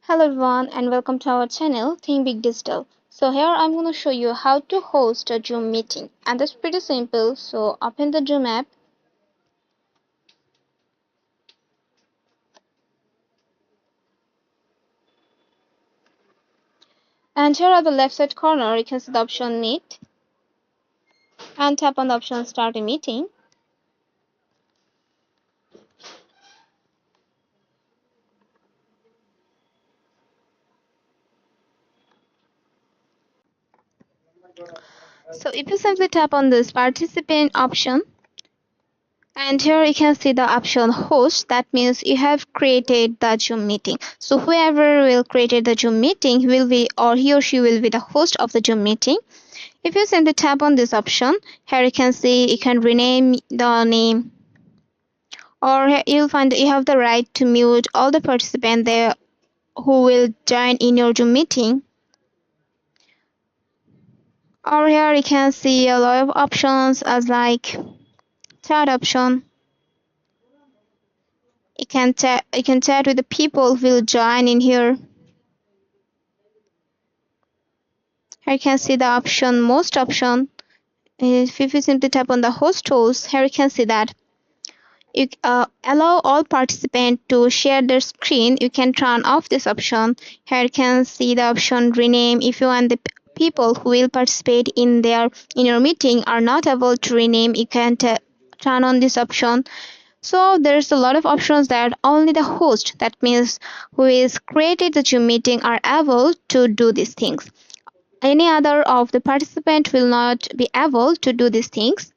Hello everyone and welcome to our channel Think Big Digital. So here I'm going to show you how to host a Zoom meeting, and that's pretty simple. So open the Zoom app, and here at the left side corner you can see the option Meet, and tap on the option Start a Meeting. So if you simply tap on this participant option, and here you can see the option host, that means you have created the Zoom meeting. So whoever will create the Zoom meeting will be, or he or she will be the host of the Zoom meeting. If you simply tap on this option, here you can see you can rename the name, or you'll find that you have the right to mute all the participants there who will join in your Zoom meeting. Or here you can see a lot of options as like chat option. You can chat with the people who will join in here. Here you can see the option most option. If you simply tap on the host tools, here you can see that you allow all participants to share their screen. You can turn off this option. Here you can see the option rename. If you want the people who will participate in your meeting are not able to rename, you can turn on this option. So there's a lot of options that only the host, that means who is created the Zoom meeting, are able to do these things. Any other of the participant will not be able to do these things.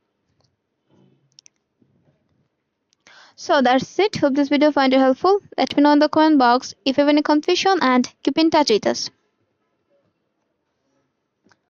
So that's it. Hope this video find you helpful. Let me know in the comment box if you have any confusion, and keep in touch with us.